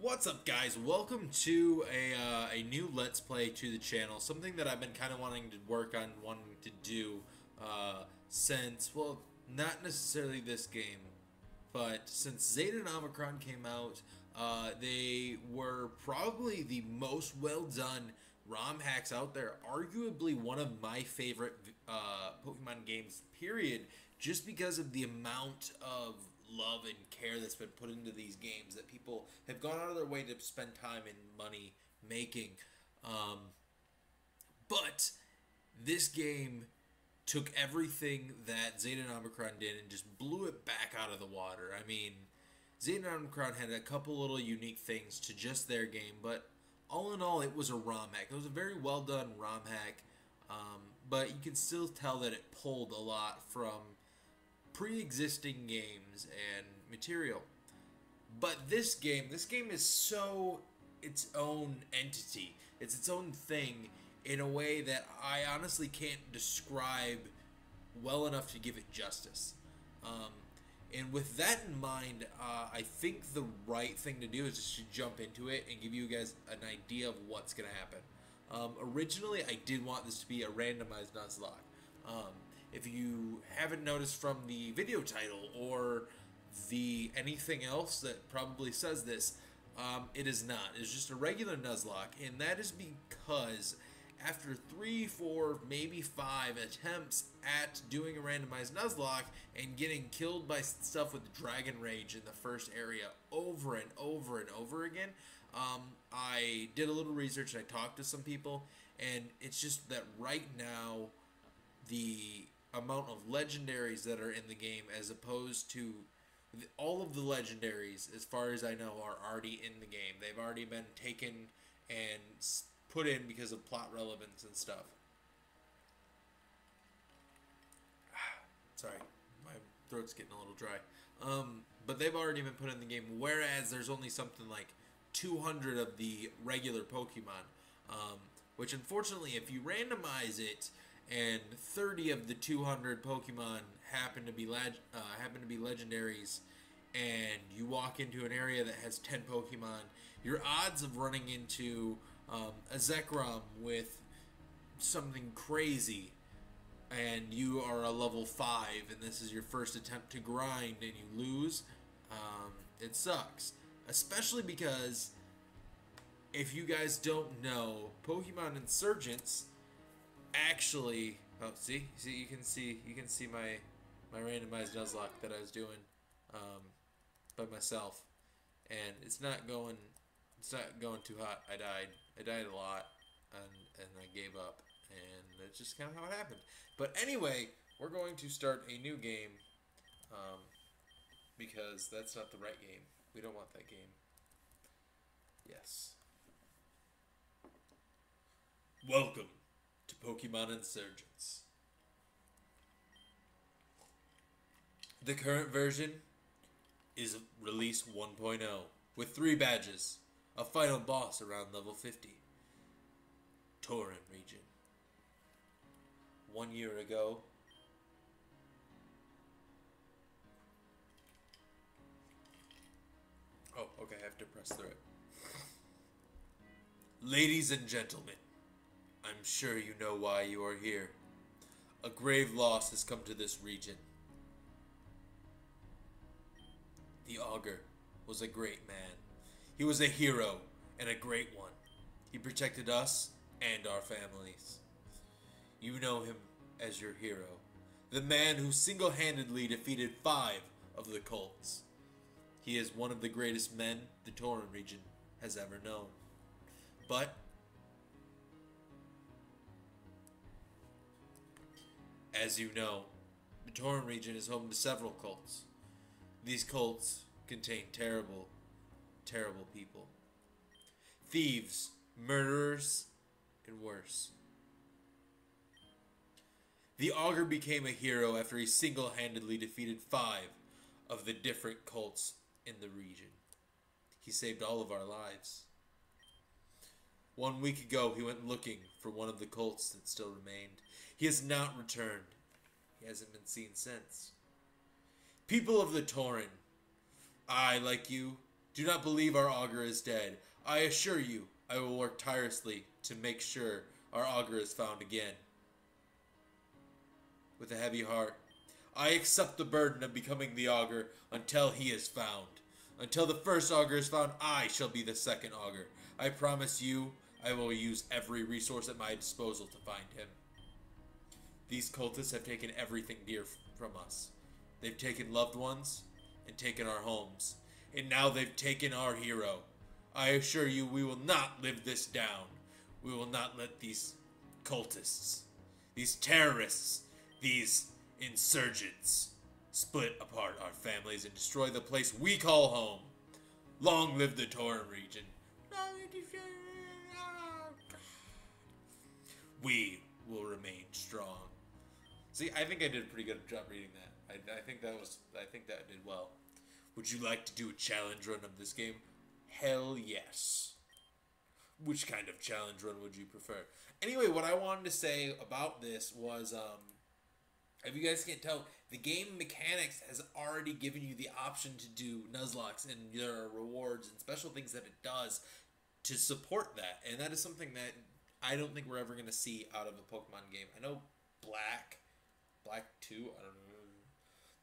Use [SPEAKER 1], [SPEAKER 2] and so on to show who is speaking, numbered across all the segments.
[SPEAKER 1] What's up, guys? Welcome to a new Let's Play to the channel. Something that I've been kind of wanting to work on, wanting to do since, well, not necessarily this game, but since Zeta and Omicron came out, they were probably the most well-done ROM hacks out there. Arguably one of my favorite Pokemon games, period, just because of the amount of love and care that's been put into these games that people have gone out of their way to spend time and money making. But this game took everything that Zeta and Omicron did and just blew it back out of the water. I mean, Zeta and Omicron had a couple little unique things to just their game, but all in all, it was a ROM hack. It was a very well done ROM hack, but you can still tell that it pulled a lot from pre-existing games and material. But this game is so its own entity. It's its own thing in a way that I honestly can't describe well enough to give it justice. And with that in mind, I think the right thing to do is just to jump into it and give you guys an idea of what's going to happen. Originally, I did want this to be a randomized Nuzlocke. If you haven't noticed from the video title or the anything else that probably says this, it is not. It's just a regular Nuzlocke, and that is because after 3, 4, maybe 5 attempts at doing a randomized Nuzlocke and getting killed by stuff with Dragon Rage in the first area over and over and over again, I did a little research and I talked to some people, and it's just that right now the amount of legendaries that are in the game, as opposed to all of the legendaries, as far as I know, are already in the game. They've already been taken and put in because of plot relevance and stuff. Sorry, my throat's getting a little dry. But they've already been put in the game, whereas there's only something like 200 of the regular Pokemon, which unfortunately, if you randomize it and 30 of the 200 Pokemon happen to be legendaries, and you walk into an area that has 10 Pokemon, your odds of running into a Zekrom with something crazy, and you are a level 5, and this is your first attempt to grind, and you lose, it sucks. Especially because, if you guys don't know, Pokemon Insurgence actually, you can see my randomized Nuzlocke that I was doing by myself, and it's not going too hot. I died a lot, and I gave up, and that's just kind of how it happened. But anyway, we're going to start a new game, because that's not the right game. We don't want that game. Yes. Welcome to Pokemon Insurgence. The current version is release 1.0 with 3 badges, a final boss around level 50. Tyrant region. 1 year ago, oh, okay, I have to press through it. Ladies and gentlemen, I'm sure you know why you are here. A grave loss has come to this region. The Augur was a great man. He was a hero, and a great one. He protected us and our families. You know him as your hero. The man who single-handedly defeated 5 of the cults. He is one of the greatest men the Tauren region has ever known. But as you know, the Tauren region is home to several cults. These cults contain terrible, terrible people. Thieves, murderers, and worse. The Augur became a hero after he single-handedly defeated 5 of the different cults in the region. He saved all of our lives. 1 week ago, he went looking for one of the cults that still remained. He has not returned. He hasn't been seen since. People of the Tauren, I, like you, Do not believe our augur is dead. I assure you, I will work tirelessly to make sure our augur is found again. With a heavy heart, I accept the burden of becoming the augur until he is found. Until the first augur is found, I shall be the second augur. I promise you, I will use every resource at my disposal to find him. These cultists have taken everything dear from us. They've taken loved ones and taken our homes. And now they've taken our hero. I assure you, we will not live this down. We will not let these cultists, these terrorists, these insurgents split apart our families and destroy the place we call home. Long live the Tauren region. We will remain strong. See, I think I did a pretty good job reading that. I think that did well. Would you like to do a challenge run of this game? Hell yes. Which kind of challenge run would you prefer? Anyway, what I wanted to say about this was, if you guys can't tell, the game mechanics has already given you the option to do Nuzlocke, and there are rewards and special things that it does to support that. And that is something that I don't think we're ever going to see out of a Pokemon game. I know Black 2, I don't know.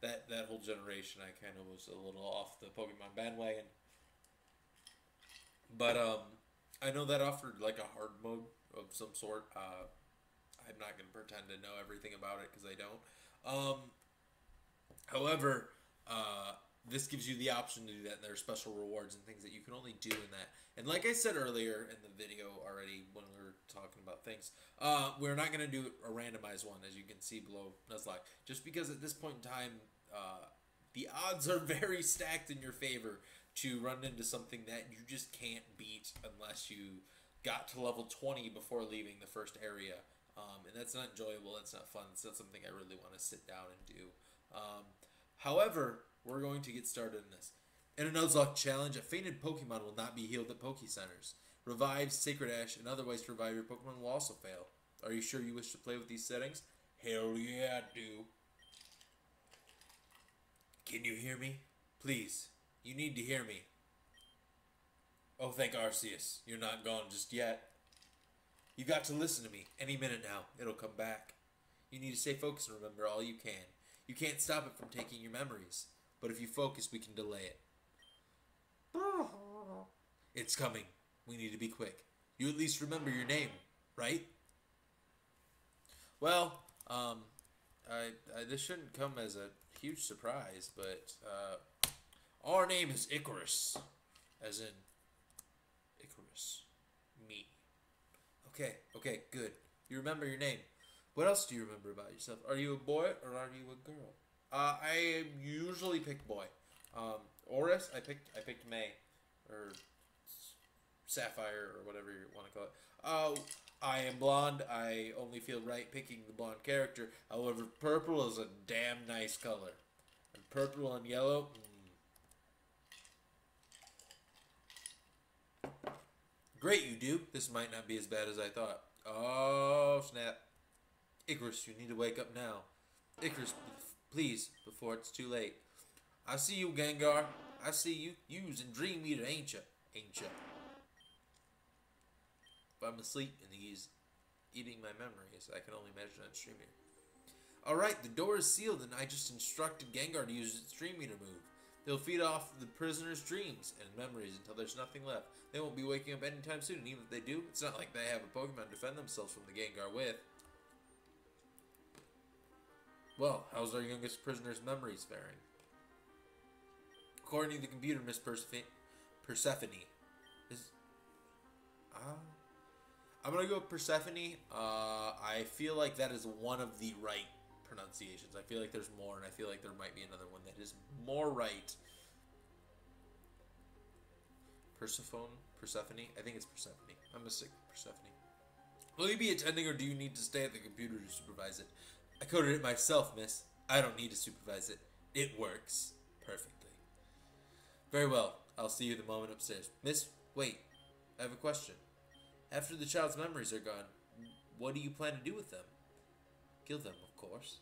[SPEAKER 1] That whole generation, I kind of was a little off the Pokemon bandwagon. But I know that offered like a hard mode of some sort. I'm not going to pretend to know everything about it because I don't. However, this gives you the option to do that. And there are special rewards and things that you can only do in that. And like I said earlier in the video already when we were talking about things, we're not going to do a randomized one, as you can see below Nuzlocke. Just because at this point in time, the odds are very stacked in your favor to run into something that you just can't beat unless you got to level 20 before leaving the first area. And that's not enjoyable, that's not fun, it's not something I really want to sit down and do. However, we're going to get started in this. In a Nuzlocke challenge, a fainted Pokemon will not be healed at Pokécenters. Revives, Sacred Ash, and other ways to revive your Pokemon will also fail. Are you sure you wish to play with these settings? Hell yeah, I do. Can you hear me? Please, you need to hear me. Oh, thank Arceus, you're not gone just yet. You got to listen to me. Any minute now, it'll come back. You need to stay focused and remember all you can. You can't stop it from taking your memories, but if you focus, we can delay it. It's coming. We need to be quick. You at least remember your name, right? Well, this shouldn't come as a huge surprise, but our name is Icarus, as in Icarus, me. Okay, good. You remember your name. What else do you remember about yourself? Are you a boy or are you a girl? I usually pick boy. Oris, I picked May, or Sapphire, or whatever you want to call it. I am blonde. I only feel right picking the blonde character. However, purple is a damn nice color. And purple and yellow. Great, you do. This might not be as bad as I thought. Oh, snap. Icarus, you need to wake up now. Icarus, please, before it's too late. I see you, Gengar. I see you using Dream Eater, ain't ya? Ain't ya? If I'm asleep and he's eating my memories, I can only measure on Stream Eater. Alright, the door is sealed and I just instructed Gengar to use its Dream Eater move. They'll feed off the prisoner's dreams and memories until there's nothing left. They won't be waking up anytime soon, and even if they do, it's not like they have a Pokemon to defend themselves from the Gengar with. Well, how's our youngest prisoner's memories faring? According to the computer, Miss Persephone is... I'm gonna go with Persephone. I feel like that is one of the right pronunciations. I feel like there's more, and I feel like there might be another one that is more right. Persephone? I think it's Persephone. I'm gonna stick with Persephone. Will you be attending, or do you need to stay at the computer to supervise it? I coded it myself, miss. I don't need to supervise it. It works perfectly. Very well. I'll see you the moment upstairs. Miss, wait. I have a question. After the child's memories are gone, what do you plan to do with them? Kill them, of course.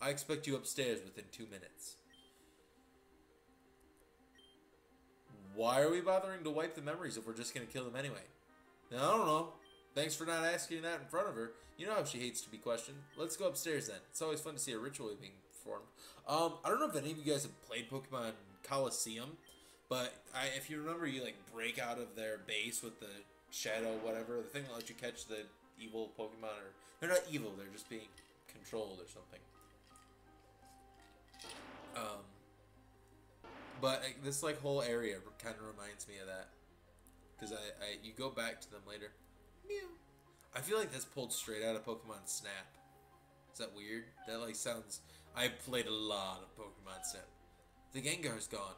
[SPEAKER 1] I expect you upstairs within 2 minutes. Why are we bothering to wipe the memories if we're just going to kill them anyway? Now, I don't know. Thanks for not asking that in front of her. You know how she hates to be questioned. Let's go upstairs then. It's always fun to see a ritual being performed. I don't know if any of you guys have played Pokemon Coliseum, but if you remember, you like break out of their base with the shadow, whatever, the thing that lets you catch the evil Pokemon, or they're not evil, they're just being controlled or something. But this like whole area kind of reminds me of that, because you go back to them later. Mew. I feel like that's pulled straight out of Pokemon Snap. Is that weird? That like sounds. I played a lot of Pokemon Snap. The Gengar's gone.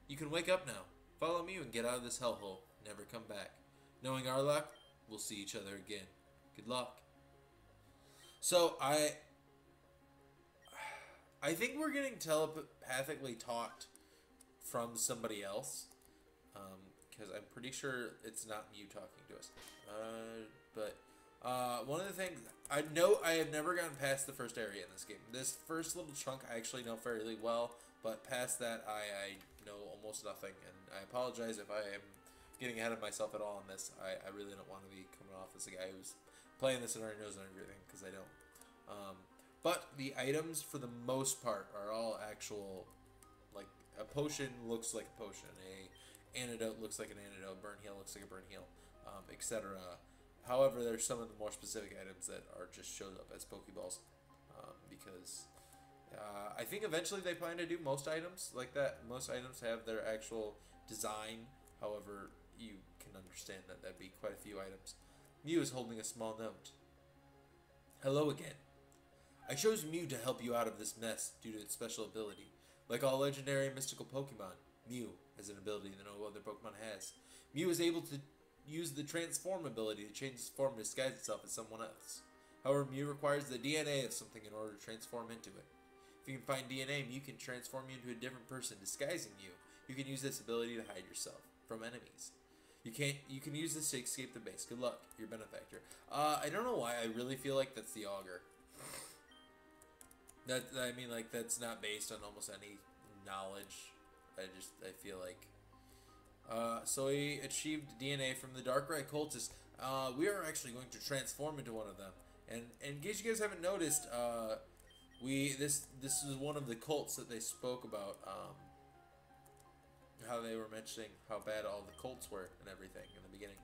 [SPEAKER 1] You can wake up now. Follow me and get out of this hellhole. Never come back. Knowing our luck, we'll see each other again. Good luck. So I think we're getting telepathically talked from somebody else, because I'm pretty sure it's not you talking to us. One of the things I know, I have never gotten past the first area in this game. This first little chunk I actually know fairly well, but past that I know almost nothing, and I apologize if I am getting ahead of myself at all on this. I really don't want to be coming off as a guy who's playing this and already knows everything, because I don't. But the items, for the most part, are all actual. Like, a potion looks like a potion, a antidote looks like an antidote, burn heal looks like a burn heal, etc. However, there's some of the more specific items that are just showed up as Pokeballs, because I think eventually they plan to do most items like that. Most items have their actual design. However, you can understand that that'd be quite a few items. Mew is holding a small note. Hello again. I chose Mew to help you out of this mess due to its special ability. Like all legendary and mystical Pokemon, Mew has an ability that no other Pokemon has. Mew is able to use the transform ability to change its form and disguise itself as someone else. However, Mew requires the DNA of something in order to transform into it. If you can find DNA, Mew can transform you into a different person, disguising you. You can use this ability to hide yourself from enemies. You can use this to escape the base. Good luck, your benefactor. I don't know why I really feel like that's the Augur. I mean, like, that's not based on almost any knowledge. I feel like. So he achieved DNA from the Darkrai cultist. We are actually going to transform into one of them. And in case you guys haven't noticed, this is one of the cults that they spoke about. How they were mentioning how bad all the cults were and everything in the beginning.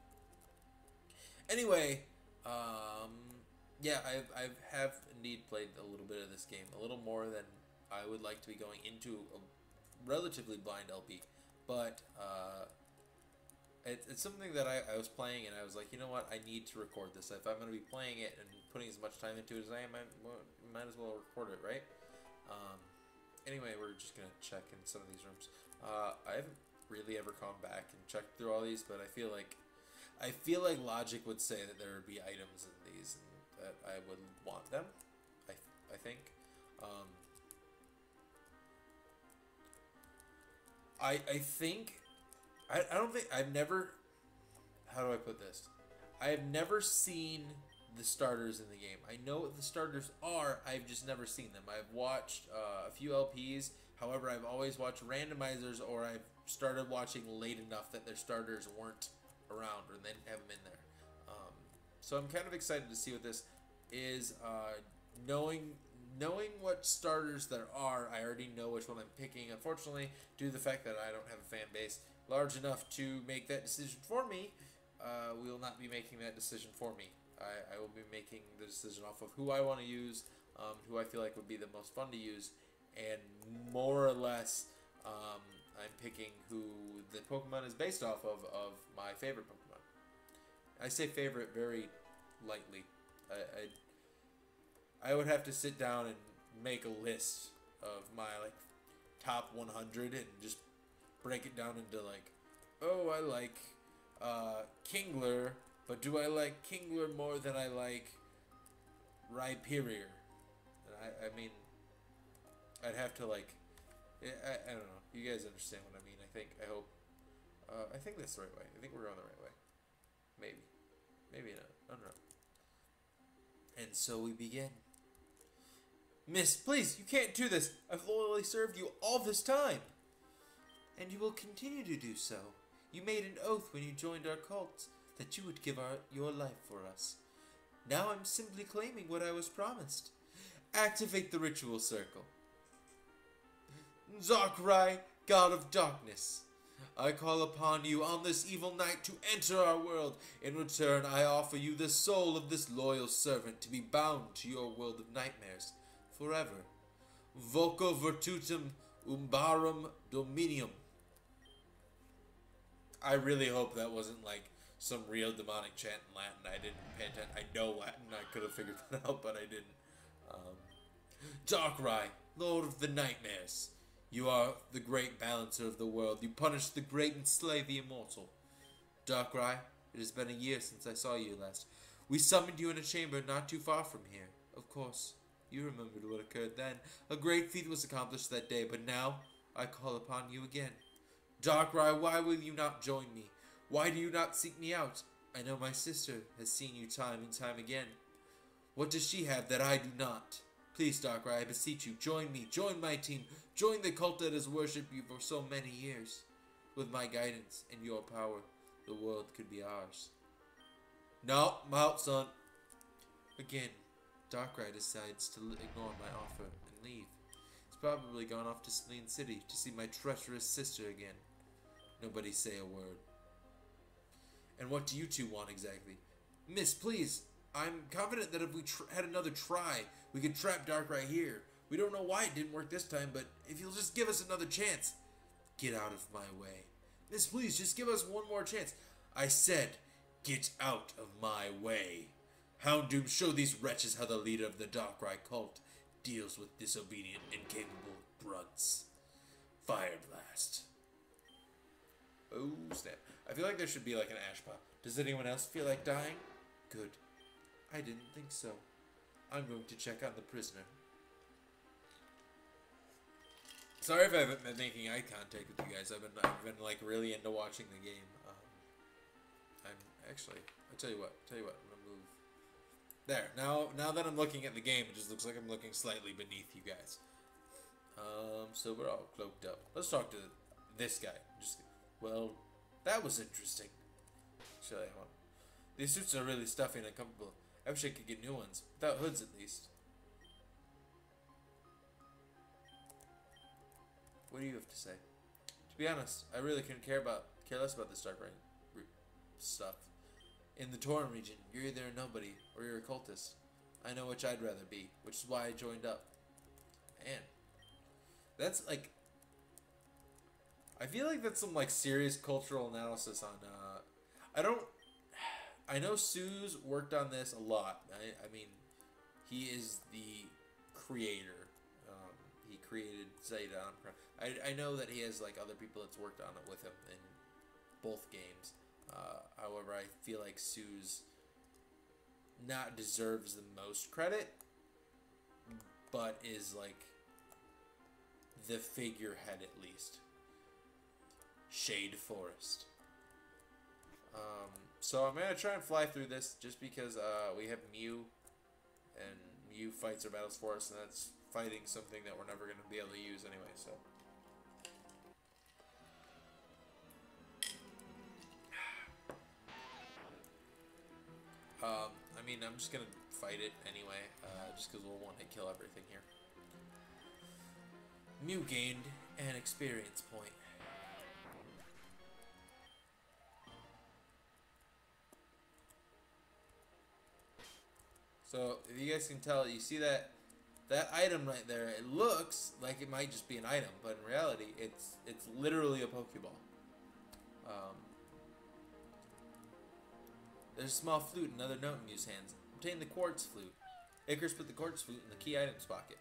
[SPEAKER 1] Anyway, yeah, I have indeed played a little bit of this game, a little more than I would like to be going into a relatively blind LP, but it's something that I was playing and I was like, you know what, I need to record this. If I'm going to be playing it and putting as much time into it as I am, I might as well record it, right? Anyway, we're just going to check in some of these rooms. I haven't really ever gone back and checked through all these, but I feel like logic would say that there would be items in these and that I would want them. I think. I don't think I've never. How do I put this? I have never seen the starters in the game. I know what the starters are. I've just never seen them. I've watched a few LPs. However, I've always watched randomizers, or I've started watching late enough that their starters weren't around, or they didn't have them in there. So I'm kind of excited to see what this is. Knowing what starters there are, I already know which one I'm picking. Unfortunately, due to the fact that I don't have a fan base large enough to make that decision for me, we will not be making that decision for me. I will be making the decision off of who I want to use, who I feel like would be the most fun to use, and more or less, I'm picking who the Pokemon is based off of my favorite Pokemon. I say favorite very lightly. I would have to sit down and make a list of my like top 100 and just break it down into like, oh, I like Kingler, but do I like Kingler more than I like Rhyperior? I mean, I'd have to like, I don't know. You guys understand what I mean? I hope. I think that's the right way. I think we're going the right way. Maybe not. I don't know. And so we begin. Miss, please, you can't do this. I've loyally served you all this time. And you will continue to do so.
[SPEAKER 2] You made an oath when you joined our cult that you would give your life for us. Now I'm simply claiming what I was promised. Activate the ritual circle. Darkrai, God of Darkness, I call upon you on this evil night to enter our world. In return, I offer you the soul of this loyal servant to be bound to your world of nightmares forever. Voco virtutum umbarum dominium. I really hope that wasn't like some real demonic chant in Latin. I didn't pay attention. I know Latin. I could have figured that out, but I didn't. Darkrai, Lord of the Nightmares. You are the great balancer of the world. You punish the great and slay the immortal. Darkrai, it has been a year since I saw you last. We summoned you in a chamber not too far from here. Of course, you remembered what occurred then. A great feat was accomplished that day, but now I call upon you again. Darkrai, why will you not join me? Why do you not seek me out? I know my sister has seen you time and time again. What does she have that I do not? Please, Darkrai, I beseech you, join me, join my team, join the cult that has worshipped you for so many years. With my guidance and your power, the world could be ours. No, I'm out, son. Again, Darkrai decides to ignore my offer and leave. He's probably gone off to Selene City to see my treacherous sister again. Nobody say a word. And what do you two want exactly? Miss, please. I'm confident that if we had another try, we could trap Darkrai here. We don't know why it didn't work this time, but if you'll just give us another chance. Get out of my way. Miss, please, just give us one more chance. I said, get out of my way. Houndoom, show these wretches how the leader of the Darkrai cult deals with disobedient, incapable grunts. Fire Blast. Oh, snap. I feel like there should be like an ash pop. Does anyone else feel like dying? Good. I didn't think so. I'm going to check on the prisoner. Sorry if I haven't been making eye contact with you guys. I've been like really into watching the game. I'm actually. I'll tell you what. I'm gonna move. There. Now that I'm looking at the game, it just looks like I'm looking slightly beneath you guys. So we're all cloaked up. Let's talk to this guy. Well, that was interesting. Actually, these suits are really stuffy and uncomfortable. I wish I could get new ones. Without hoods, at least. What do you have to say? To be honest, I really couldn't care less about this Darkrai stuff. In the Tauren region, you're either a nobody or you're a cultist. I know which I'd rather be, which is why I joined up. And that's like, I feel like that's some like serious cultural analysis on. I know Sue's worked on this a lot. I mean, he is the creator. He created Zeta. I know that he has like other people that's worked on it with him in both games. However, I feel like Sue's not deserves the most credit, but is like the figurehead at least. Shade Forest. So I'm gonna try and fly through this just because we have Mew, and Mew fights our battles for us, and that's fighting something that we're never gonna be able to use anyway. So. I mean, I'm just gonna fight it anyway, just because we'll want to kill everything here. Mew gained an experience point. So, if you guys can tell, you see that item right there, it looks like it might just be an item, but in reality, it's literally a Pokeball. There's a small flute and another note in Mew's hands. Obtain the quartz flute. Icarus put the quartz flute in the key items pocket.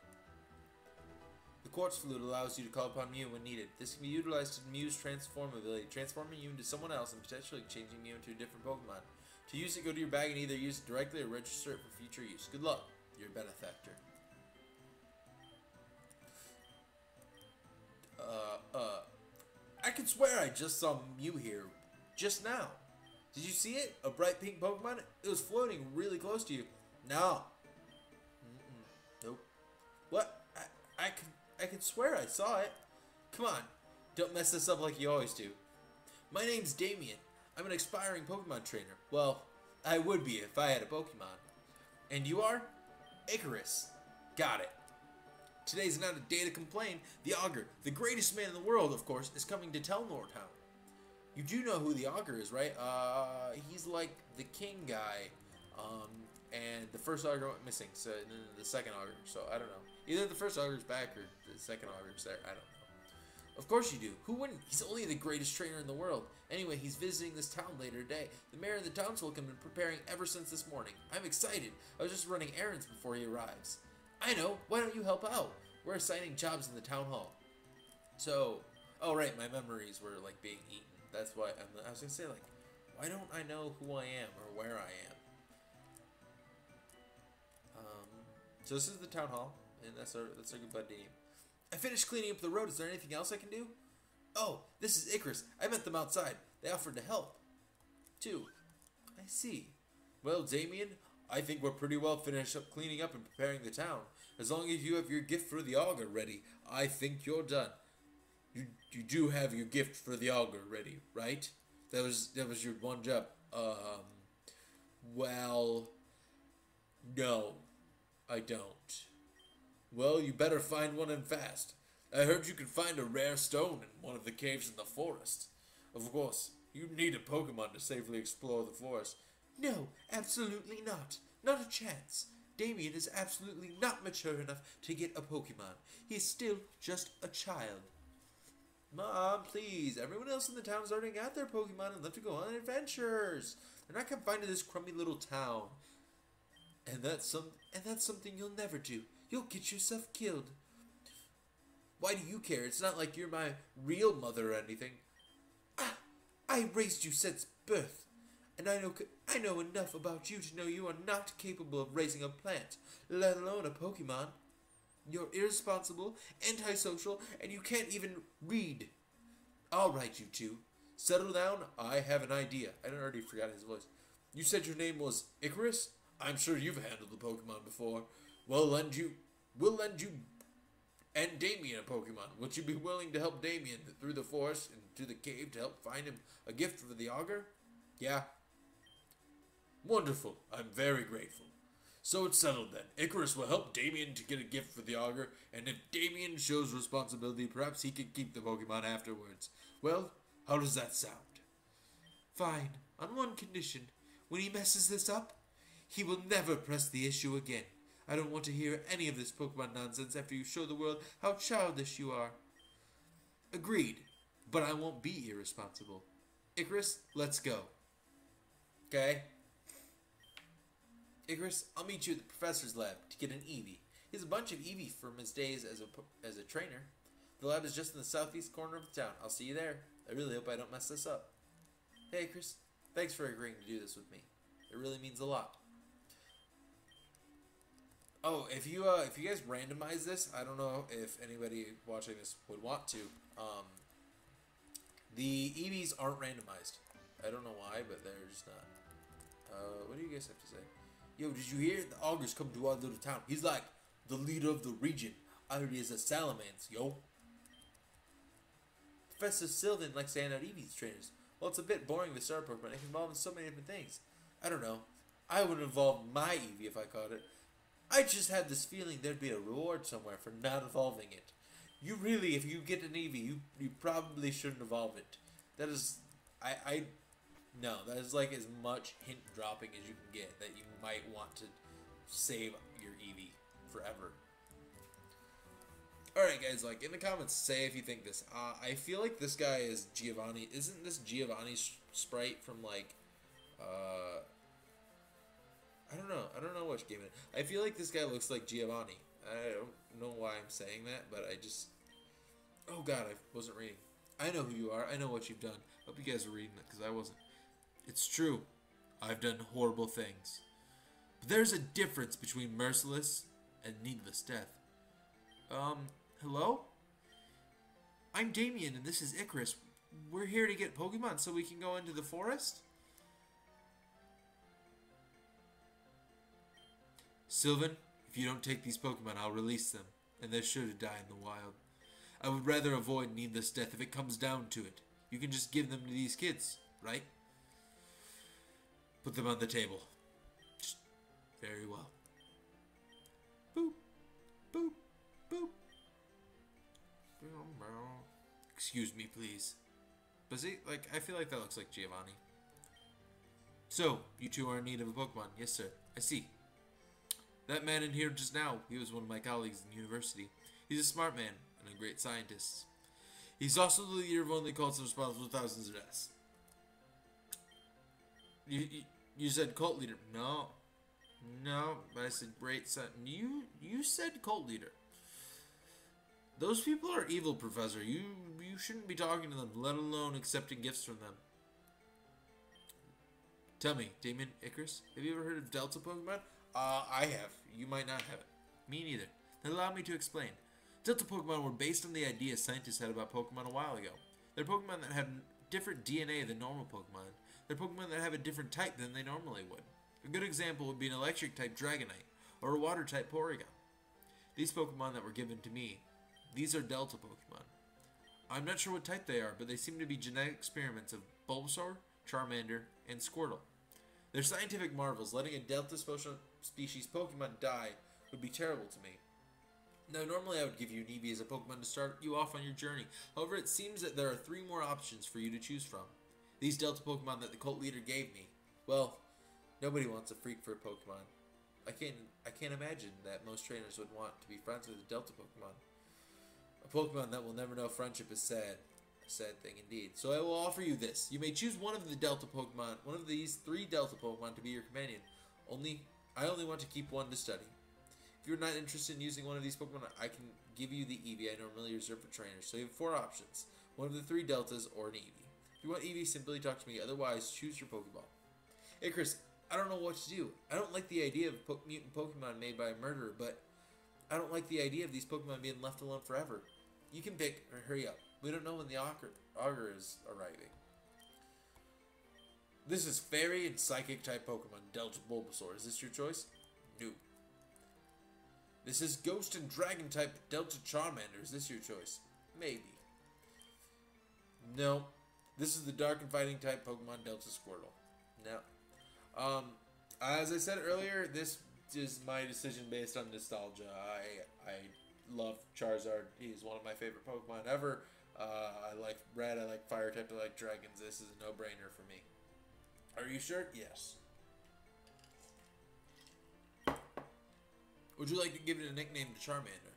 [SPEAKER 2] The quartz flute allows you to call upon Mew when needed. This can be utilized to Mew's transform ability, transforming you into someone else and potentially changing Mew into a different Pokemon. To use it, go to your bag and either use it directly or register it for future use. Good luck, your benefactor. I can swear I just saw Mew here just now. Did you see it? A bright pink Pokemon? It was floating really close to you. No. Nope. What? I can swear I saw it. Come on. Don't mess this up like you always do. My name's Damien. I'm an aspiring Pokemon trainer. Well, I would be if I had a Pokemon. And you are? Icarus. Got it. Today's not a day to complain. The Augur, the greatest man in the world, of course, is coming to Telnor Town. You do know who the Augur is, right? He's like the king guy. And the first Augur went missing, so the second Augur. So I don't know. Either the first Augur's back or the second Augur's there. I don't know. Of course you do. Who wouldn't? He's only the greatest trainer in the world. Anyway, he's visiting this town later today. The mayor and the townsfolk have been preparing ever since this morning. I'm excited. I was just running errands before he arrives. I know. Why don't you help out? We're assigning jobs in the town hall. So, oh right, my memories were like being eaten. That's why I was gonna say like, why don't I know who I am or where I am? So this is the town hall, and that's our good buddy. I finished cleaning up the road. Is there anything else I can do? Oh, this is Icarus. I met them outside. They offered to help. Too. I see. Well, Damien, I think we're pretty well finished up cleaning up and preparing the town. As long as you have your gift for the Augur ready, I think you're done. You do have your gift for the Augur ready, right? That was your one job. Well, no, I don't. Well, you better find one and fast. I heard you could find a rare stone in one of the caves in the forest. Of course, you need a Pokemon to safely explore the forest. No, absolutely not. Not a chance. Damien is absolutely not mature enough to get a Pokemon. He's still just a child. Mom, please. Everyone else in the town's already got their Pokemon and left to go on adventures. They're not confined to this crummy little town. And that's something you'll never do. You'll get yourself killed. Why do you care? It's not like you're my real mother or anything. I raised you since birth. And I know enough about you to know you are not capable of raising a plant, let alone a Pokemon. You're irresponsible, antisocial, and you can't even read. All right, you two. Settle down. I have an idea. I already forgot his voice. You said your name was Icarus? I'm sure you've handled the Pokemon before. We'll lend you and Damien a Pokemon. Would you be willing to help Damien through the forest and to the cave to help find him a gift for the Augur? Yeah. Wonderful. I'm very grateful. So it's settled then. Icarus will help Damien to get a gift for the Augur, and if Damien shows responsibility, perhaps he can keep the Pokemon afterwards. Well, how does that sound? Fine. On one condition. When he messes this up, he will never press the issue again. I don't want to hear any of this Pokemon nonsense after you show the world how childish you are. Agreed. But I won't be irresponsible. Icarus, let's go. Okay? Icarus, I'll meet you at the professor's lab to get an Eevee. He has a bunch of Eevees from his days as a trainer. The lab is just in the southeast corner of the town. I'll see you there. I really hope I don't mess this up. Hey, Icarus. Thanks for agreeing to do this with me. It really means a lot. Oh, if you guys randomize this, I don't know if anybody watching this would want to. The Eevees aren't randomized. I don't know why, but they're just not. What do you guys have to say? Yo, did you hear? The Augur's come to our little town. He's like the leader of the region. Already is a salamence, yo. Professor Sylvan likes to hand out Eevees trainers. Well, it's a bit boring with Star Pokemon. It can involve in so many different things. I don't know. I would involve my Eevee if I caught it. I just had this feeling there'd be a reward somewhere for not evolving it. You really, if you get an Eevee, you probably shouldn't evolve it. That is, no, that is like as much hint dropping as you can get that you might want to save your Eevee forever. Alright guys, like in the comments, say if you think this. I feel like this guy is Giovanni. Isn't this Giovanni's sprite from like, I don't know which game it is. I feel like this guy looks like Giovanni. I don't know why I'm saying that, but I just... Oh god, I wasn't reading. I know who you are. I know what you've done. Hope you guys are reading it, because I wasn't. It's true. I've done horrible things. But there's a difference between merciless and needless death. Hello? I'm Damien, and this is Icarus. We're here to get Pokemon so we can go into the forest? Sylvan, if you don't take these Pokemon, I'll release them, and they're sure to die in the wild. I would rather avoid needless death if it comes down to it.
[SPEAKER 1] You can just give them to these kids, right? Put them on the table. Just very well. Boop, boop, boop. Excuse me, please. But see, like, I feel like that looks like Giovanni. So, you two are in need of a Pokemon. Yes, sir. I see. That man in here just now, he was one of my colleagues in university. He's a smart man and a great scientist. He's also the leader of one of the cults responsible for thousands of deaths. You said cult leader. No. No, but I said great son. You said cult leader. Those people are evil, Professor. You shouldn't be talking to them, let alone accepting gifts from them. Tell me, Damon, Icarus, have you ever heard of Delta Pokemon?
[SPEAKER 2] I have. You might not have it.
[SPEAKER 1] Me neither. Then allow me to explain. Delta Pokemon were based on the idea scientists had about Pokemon a while ago. They're Pokemon that have different DNA than normal Pokemon. They're Pokemon that have a different type than they normally would. A good example would be an electric type Dragonite, or a water type Porygon. These Pokemon that were given to me, these are Delta Pokemon. I'm not sure what type they are, but they seem to be genetic experiments of Bulbasaur, Charmander, and Squirtle. They're scientific marvels. Letting a Delta species Pokemon die would be terrible to me. Now, normally I would give you an Eevee as a Pokemon to start you off on your journey. However, it seems that there are 3 more options for you to choose from. These Delta Pokemon that the cult leader gave me. Well, nobody wants a freak for a Pokemon. I can't imagine that most trainers would want to be friends with a Delta Pokemon. A Pokemon that will never know friendship is sad. A sad thing indeed. So I will offer you this. You may choose one of the Delta Pokemon, one of these 3 Delta Pokemon to be your companion. I only want to keep one to study. If you're not interested in using one of these Pokemon, I can give you the Eevee I normally reserve for trainers. So you have 4 options. One of the 3 Deltas or an Eevee. If you want Eevee, simply talk to me. Otherwise, choose your Pokeball. Icarus, I don't know what to do. I don't like the idea of mutant Pokemon made by a murderer, but I don't like the idea of these Pokemon being left alone forever. You can pick, or hurry up. We don't know when the augur is arriving. This is Fairy and Psychic type Pokemon, Delta Bulbasaur. Is this your choice? No. This is Ghost and Dragon type Delta Charmander. Is this your choice? Maybe. No. This is the Dark and Fighting type Pokemon Delta Squirtle. No. As I said earlier, this is my decision based on nostalgia. I love Charizard. He's one of my favorite Pokemon ever. I like Red, I like Fire type, I like Dragons. This is a no-brainer for me. Are you sure? Yes. Would you like to give it a nickname to Charmander?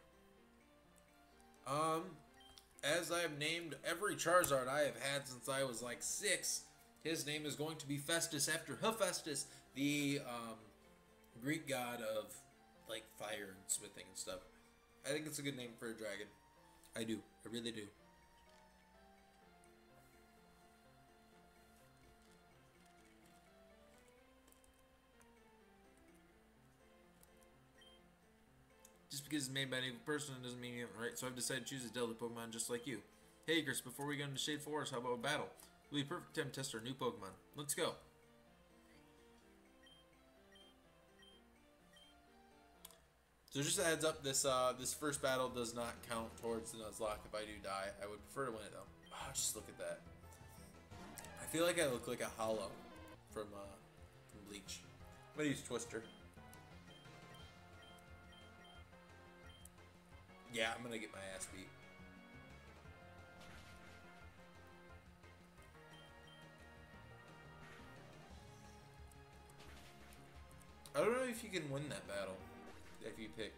[SPEAKER 1] As I have named every Charizard I have had since I was like 6, his name is going to be Festus after Hephaestus, the Greek god of like fire and smithing and stuff. I think it's a good name for a dragon. I do. I really do. Just because it's made by an evil person doesn't mean you're right, so I've decided to choose a Delta Pokemon just like you. Hey, Chris, before we go into Shade Forest, how about a battle? It'll be a perfect time to test our new Pokemon. Let's go. So just a heads up, this first battle does not count towards the Nuzlocke if I do die. I would prefer to win it though. Oh, just look at that. I feel like I look like a Hollow from Bleach. I'm gonna use Twister. Yeah, I'm gonna get my ass beat. I don't know if you can win that battle if you pick.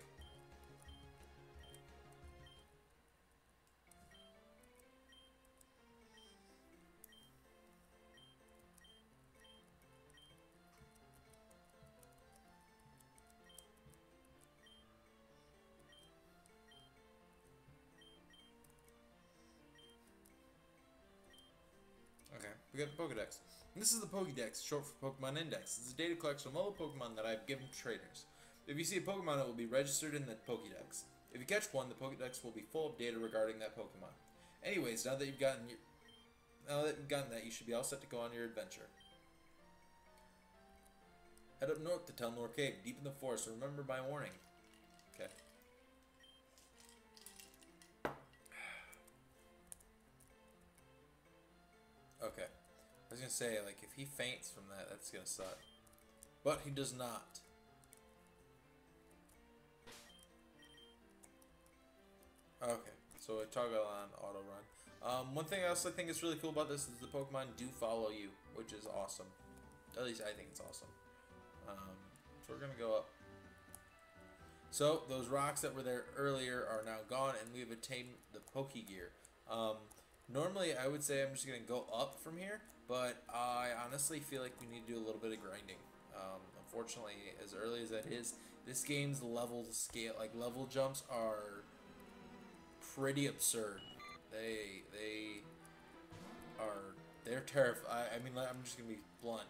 [SPEAKER 1] Okay, we got the Pokedex. And this is the Pokedex, short for Pokemon Index. It's a data collection of all the Pokemon that I've given to trainers. If you see a Pokemon, it will be registered in the Pokedex. If you catch one, the Pokedex will be full of data regarding that Pokemon. Anyways, now that you've gotten that, you should be all set to go on your adventure. Head up north to Telnor Cave, deep in the forest. Remember my warning. Okay.
[SPEAKER 2] gonna say, like, if he faints from that, that's gonna suck. But he does not. Okay, so I toggle on auto run. One thing else I think is really cool about this is the Pokemon do follow you, which is awesome. At least I think it's awesome. So we're gonna go up. So those rocks that were there earlier are now gone, and we've attained the Pokegear. Normally I would say I'm just gonna go up from here, but I honestly feel like we need to do a little bit of grinding. Unfortunately, as early as that is, this game's level scale, like level jumps, are pretty absurd. They're terrifying. I mean, I'm just gonna be blunt.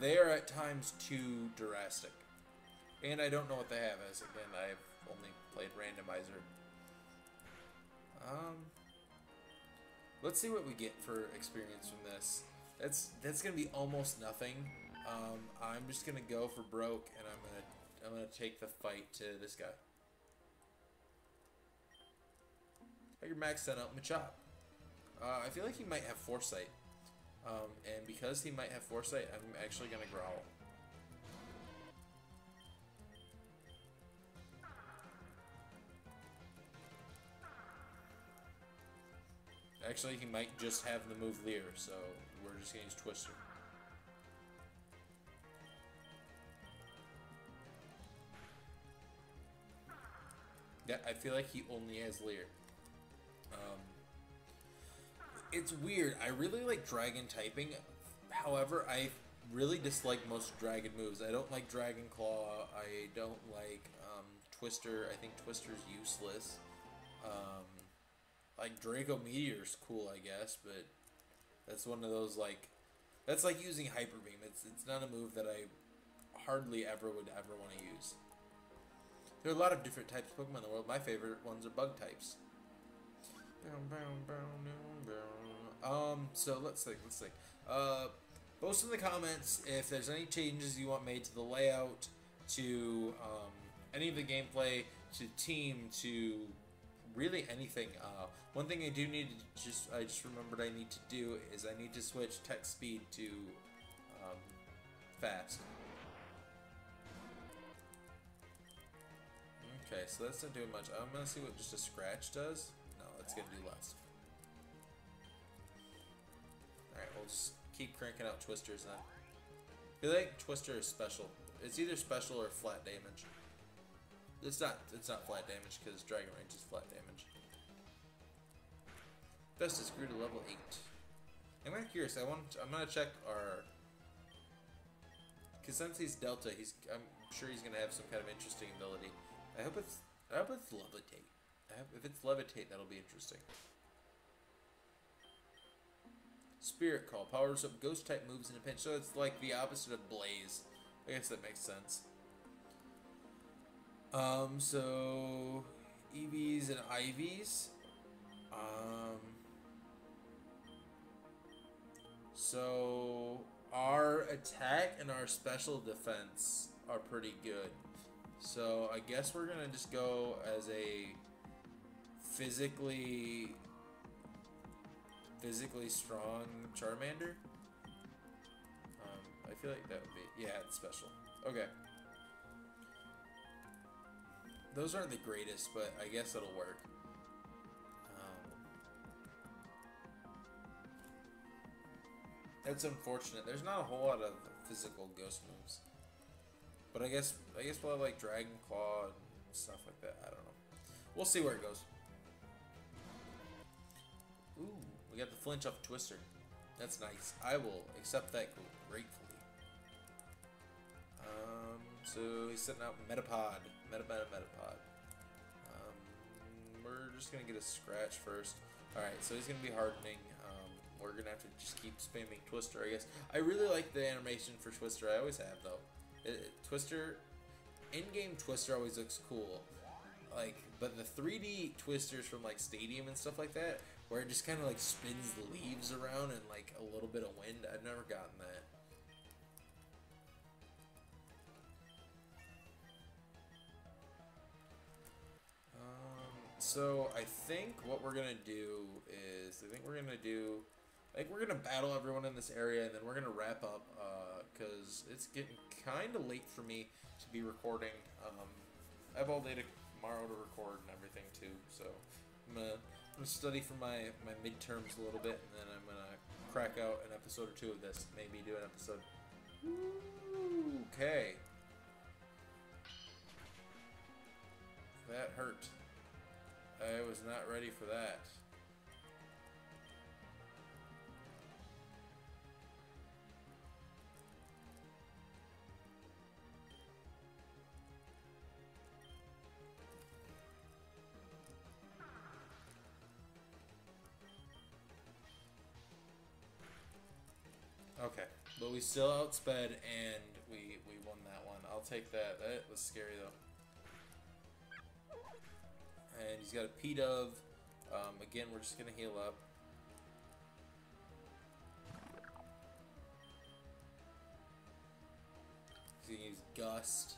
[SPEAKER 2] They are at times too drastic, and I don't know what they have. As again, I've only played randomizer. Let's see what we get for experience from this. That's gonna be almost nothing. I'm just gonna go for broke, and I'm gonna take the fight to this guy. I can max that out Machop. I feel like he might have Foresight. And because he might have Foresight, I'm actually gonna growl. Actually, he might just have the move Leer, so we're just gonna use Twister. Yeah, I feel like he only has Leer. It's weird. I really like Dragon typing. However, I really dislike most Dragon moves. I don't like Dragon Claw. I don't like Twister. I think Twister's useless. Like Draco Meteor's cool, I guess, but that's one of those like that's like using Hyper Beam. It's not a move that I hardly ever would ever want to use. There are a lot of different types of Pokemon in the world. My favorite ones are bug types. So let's think. Post in the comments if there's any changes you want made to the layout, to any of the gameplay, to team, to really anything. One thing I do need to I just remembered I need to do is I need to switch text speed to fast. Okay, so that's not doing much. I'm gonna see what just a scratch does. No, it's gonna do less. Alright, we'll just keep cranking out Twisters then. I feel like Twister is special. It's either special or flat damage. It's not flat damage because Dragon Range is flat damage. Festus grew to level 8. I'm kind of curious. I'm gonna check our. Because since he's Delta, I'm sure he's gonna have some kind of interesting ability. I hope it's Levitate. If it's Levitate, that'll be interesting. Spirit Call powers up Ghost type moves in a pinch, so it's like the opposite of Blaze. I guess that makes sense. So EVs and IVs. So our attack and our special defense are pretty good. So I guess we're gonna just go as a physically strong Charmander. I feel like that would be, yeah, it's special. Okay. Those aren't the greatest, but I guess it'll work. That's unfortunate. There's not a whole lot of physical ghost moves. But I guess we'll have like Dragon Claw and stuff like that. I don't know. We'll see where it goes. Ooh, we got the flinch off Twister. That's nice. I will accept that gratefully. So he's setting out Metapod. Metapod. We're just gonna get a scratch first. Alright, so he's gonna be hardening. We're gonna have to just keep spamming Twister, I guess. I really like the animation for Twister. I always have, though. Twister, in-game Twister always looks cool. Like, but the 3D Twisters from like Stadium and stuff like that, where it just kind of like spins the leaves around and like a little bit of wind, I've never gotten that.
[SPEAKER 1] So I think what we're gonna do is we're gonna battle everyone in this area, and then we're gonna wrap up because it's getting kind of late for me to be recording. I have all day tomorrow to record and everything too, so I'm gonna study for my midterms a little bit, and then I'm gonna crack out an episode or two of this. Maybe do an episode. Okay. That hurt. I was not ready for that. Okay, but we still outsped and we won that one. I'll take that. That was scary though. And he's got a P-Dove. Again, we're just gonna heal up. He's gonna use Gust.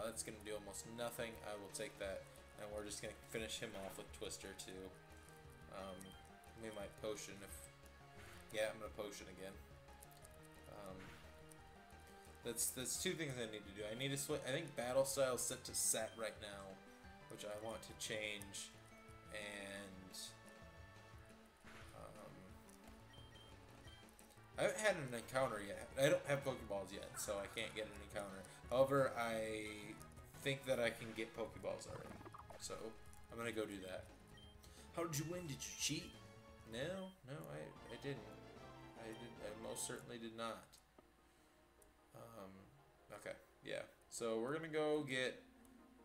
[SPEAKER 1] That's gonna do almost nothing. I will take that, and we're just gonna finish him off with Twister too. We might potion if. Yeah, I'm gonna potion again. That's two things I need to do. I need to switch. I think battle style is set to set right now, which I want to change, and I haven't had an encounter yet. I don't have Pokeballs yet, so I can't get an encounter. However, I think that I can get Pokeballs already, so I'm gonna go do that. How did you win? Did you cheat? No, I didn't. I most certainly did not. Okay, yeah. So we're gonna go get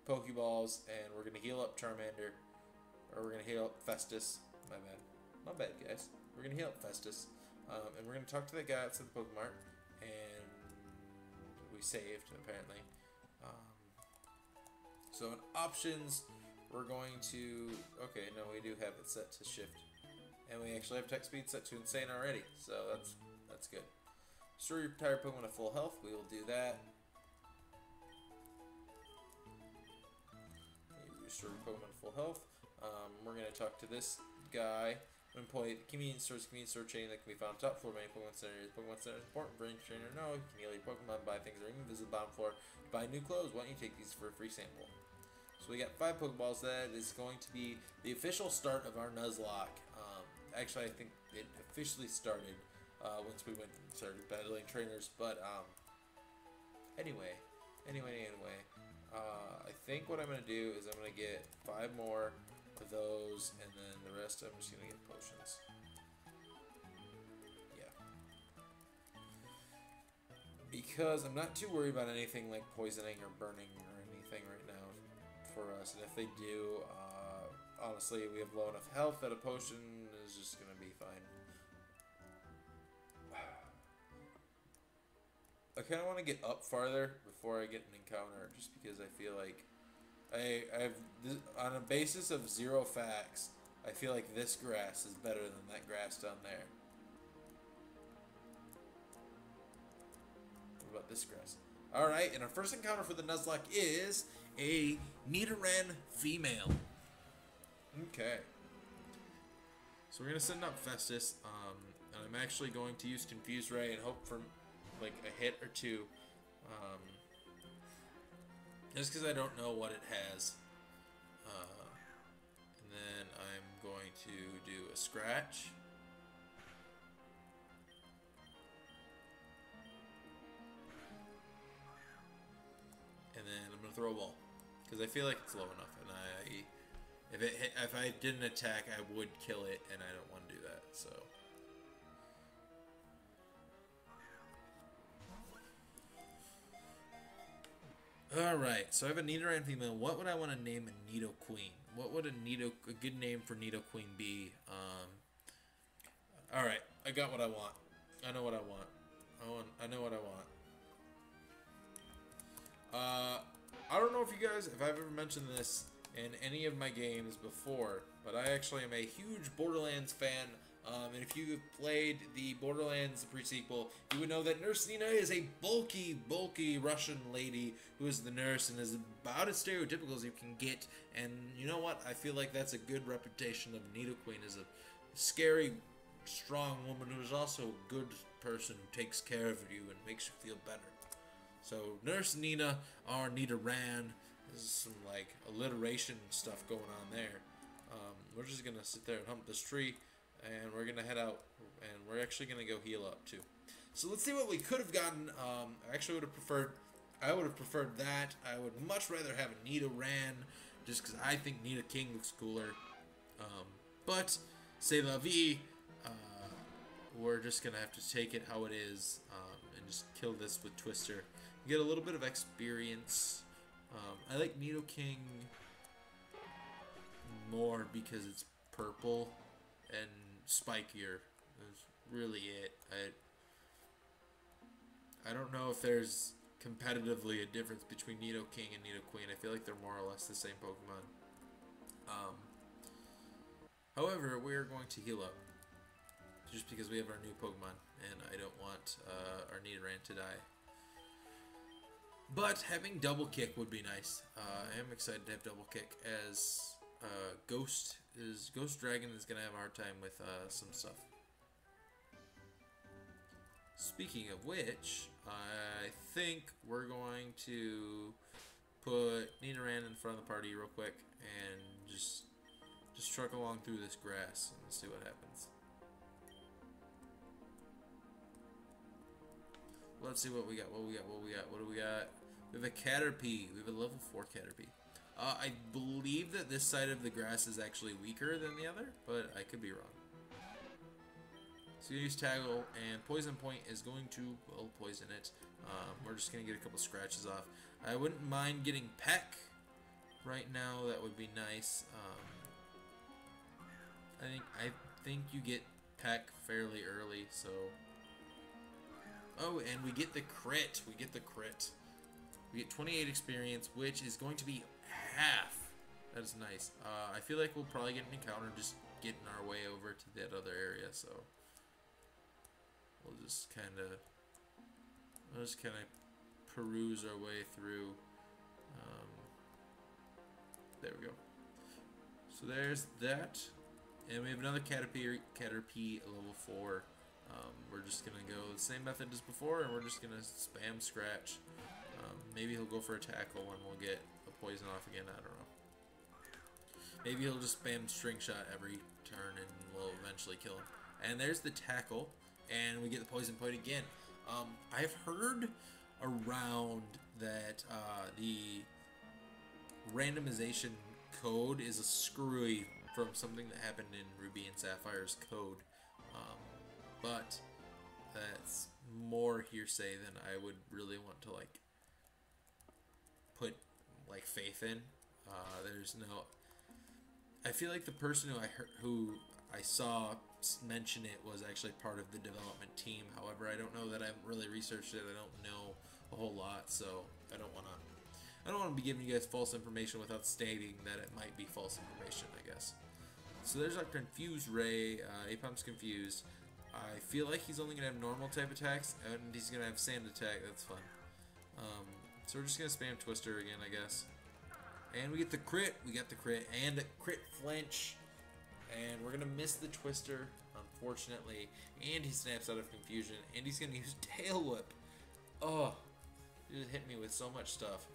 [SPEAKER 1] Pokeballs, and we're gonna heal up Charmander, or we're gonna heal up Festus. My bad, guys. We're gonna heal up Festus, and we're gonna talk to that guy outside the Pokemart, and we saved apparently. So in options, we're going to. Okay, no, we do have it set to shift, and we actually have text speed set to insane already. So that's good. Restore your entire Pokemon to full health. We will do that. Restore your Pokemon to full health. We're going to talk to this guy. Employee convenience store chain that can be found on top floor of any Pokemon Center. Pokemon Center is important. Brain trainer, no. You can heal your Pokemon, buy things that are even visible bottom floor. Buy new clothes. Why don't you take these for a free sample? So we got 5 Pokeballs. That is going to be the official start of our Nuzlocke. Actually, I think it officially started once we went and started battling trainers. But anyway. I think what I'm going to do is I'm going to get 5 more of those, and then the rest I'm just going to get potions. Yeah. Because I'm not too worried about anything like poisoning or burning or anything right now for us. And if they do, honestly, we have low enough health that a potion is just going to be fine. I kind of want to get up farther before I get an encounter, just because I feel like I've on a basis of 0 facts, I feel like this grass is better than that grass down there. What about this grass? All right, and our first encounter for the Nuzlocke is a Nidoran female. Okay. So we're gonna send up Festus, and I'm actually going to use Confuse Ray and hope for like a hit or two, just because I don't know what it has. And then I'm going to do a scratch. And then I'm gonna throw a ball because I feel like it's low enough, and if I didn't attack, I would kill it, and I don't want to do that. So. Alright, so I have a Nidoran female. What would I want to name a Nidoqueen? What would a good name for Nidoqueen be? Alright, I got what I want. I know what I want. I know what I want. I don't know if I've ever mentioned this in any of my games before, but I actually am a huge Borderlands fan And if you have played the Borderlands pre-sequel, you would know that Nurse Nina is a bulky Russian lady who is the nurse and is about as stereotypical as you can get. And you know what? I feel like that's a good reputation of Nidoqueen as a scary, strong woman who is also a good person who takes care of you and makes you feel better. So Nurse Nina, or Nita Ran, this is some like alliteration stuff going on there. We're just gonna sit there and hump this tree. And we're going to head out, and we're actually going to go heal up, too. So let's see what we could have gotten. I actually would have preferred that. I would much rather have a Nita Ran, just because I think Nita King looks cooler. But, c'est la vie. We're just going to have to take it how it is, and just kill this with Twister. Get a little bit of experience. I like Nita King more because it's purple and spikier. That's really it. I don't know if there's competitively a difference between Nidoking and Nidoqueen. I feel like they're more or less the same Pokemon. However, we're going to heal up just because we have our new Pokemon, and I don't want our Nidoran to die. But having double kick would be nice. I am excited to have double kick as Ghost Dragon is gonna have a hard time with some stuff. Speaking of which, I think we're going to put Nidoran in front of the party real quick and just truck along through this grass and see what happens. Let's see what we got. What do we got? We have a Caterpie. We have a level 4 Caterpie. I believe that this side of the grass is actually weaker than the other, but I could be wrong. So you use Tackle, and Poison Point is going to, well, poison it. We're just going to get a couple scratches off. I wouldn't mind getting Peck right now. That would be nice. I think you get Peck fairly early, so... Oh, and we get the crit. We get 28 experience, which is going to be half. That is nice. I feel like we'll probably get an encounter just getting our way over to that other area, so we'll just kind of peruse our way through. There we go. So there's that, and we have another Caterpie level 4. We're just gonna go the same method as before, and we're just gonna spam scratch. Maybe he'll go for a tackle and we'll get a poison off again. I don't know. Maybe he'll just spam string shot every turn and we'll eventually kill him. And there's the tackle, and we get the poison point again. I've heard around that the randomization code is a screwy from something that happened in Ruby and Sapphire's code. But that's more hearsay than I would really want to like put like faith in. There's no. I feel like the person who I saw mention it was actually part of the development team. However, I don't know that I've really researched it. I don't know a whole lot, so I don't want to be giving you guys false information without stating that it might be false information, I guess. So there's our Confused Ray. Apom's confused. I feel like he's only going to have normal type attacks, and he's going to have sand attack. That's fun. So we're just going to spam Twister again, I guess. And we get the crit. We got the crit and a crit flinch. And we're going to miss the Twister, unfortunately. And he snaps out of confusion. And he's going to use Tail Whip. Oh, he just hit me with so much stuff.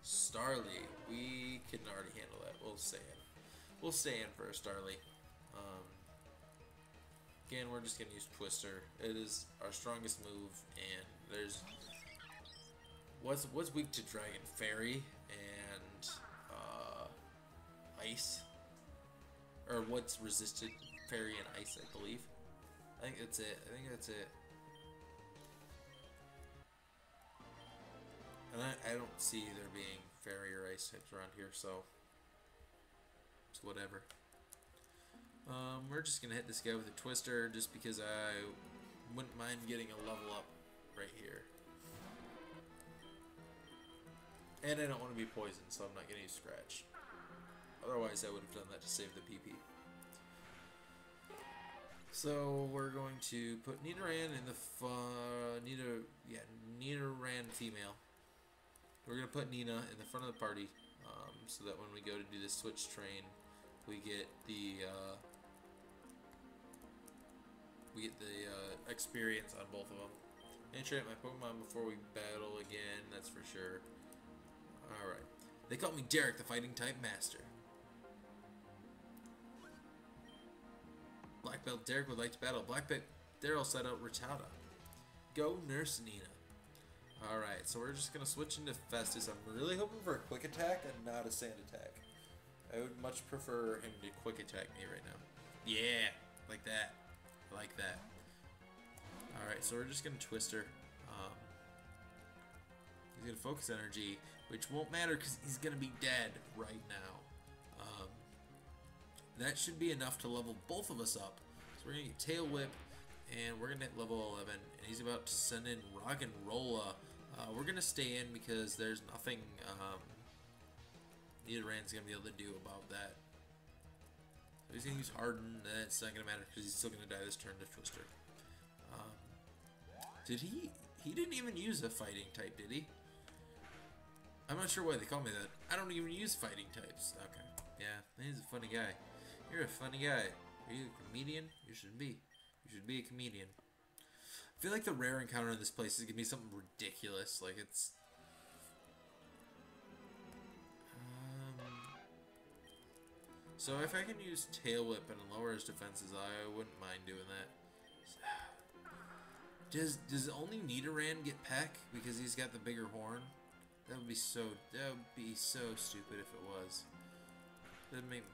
[SPEAKER 1] Starly. We can already handle that. We'll stay in. We'll stay in for a Starly. Again, we're just going to use Twister. It is our strongest move, and there's... What's weak to Dragon? Fairy and Ice? Or what's resisted? Fairy and Ice, I believe. I think that's it. And I don't see there being Fairy or Ice types around here, so... It's whatever. We're just gonna hit this guy with a Twister just because I wouldn't mind getting a level up right here. And I don't want to be poisoned, so I'm not gonna use Scratch. Otherwise, I would have done that to save the PP. So we're going to put Nidoran in the Nidoran female. We're gonna put Nina in the front of the party, so that when we go to do the switch train, we get the experience on both of them. Enchant my Pokemon before we battle again. That's for sure. All right. They call me Derek, the fighting type master. Black Belt Derek would like to battle. Black Belt Daryl set out Rattata. Go Nurse Nina. Alright, so we're just going to switch into Festus. I'm really hoping for a quick attack and not a sand attack. I would much prefer him to quick attack me right now. Yeah, like that. I like that. Alright, so we're just going to Twister. He's going to focus energy, which won't matter because he's going to be dead right now. That should be enough to level both of us up. So we're going to get Tail Whip, and we're going to hit level 11. And he's about to send in Rock and Rolla. We're going to stay in because there's nothing Nidoran's going to be able to do about that. So he's going to use Harden. That's not going to matter because he's still going to die this turn to Twister. Did he? He didn't even use a fighting type, did he? I'm not sure why they call me that. I don't even use fighting types. Okay. Yeah, he's a funny guy. You're a funny guy. Are you a comedian? You should be. You should be a comedian. I feel like the rare encounter in this place is going to be something ridiculous. Like, it's... So if I can use Tail Whip and lower his defenses, I wouldn't mind doing that. Does only Nidoran get Peck because he's got the bigger horn? That would be so stupid if it was. That'd make...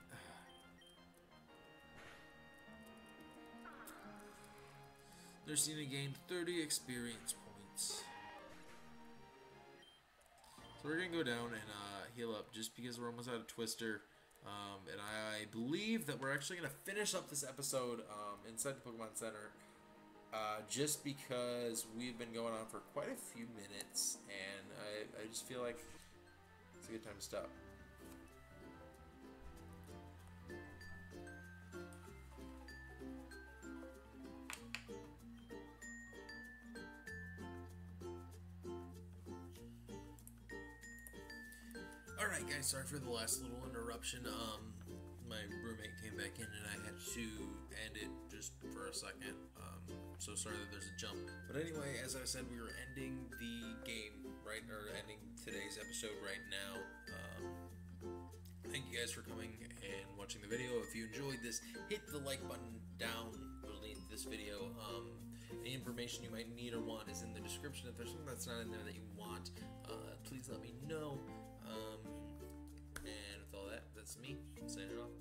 [SPEAKER 1] Nursina gained 30 experience points. So we're going to go down and heal up just because we're almost out of Twister. And I believe that we're actually going to finish up this episode inside the Pokemon Center. Just because we've been going on for quite a few minutes. And I just feel like it's a good time to stop. Alright guys, sorry for the last little interruption. My roommate came back in and I had to end it just for a second. So sorry that there's a jump. But anyway, as I said, we were ending the game, right? Or ending today's episode right now. Thank you guys for coming and watching the video. If you enjoyed this, hit the like button down beneath this video. Any information you might need or want is in the description. If there's something that's not in there that you want, please let me know. And with all that, that's me signing off.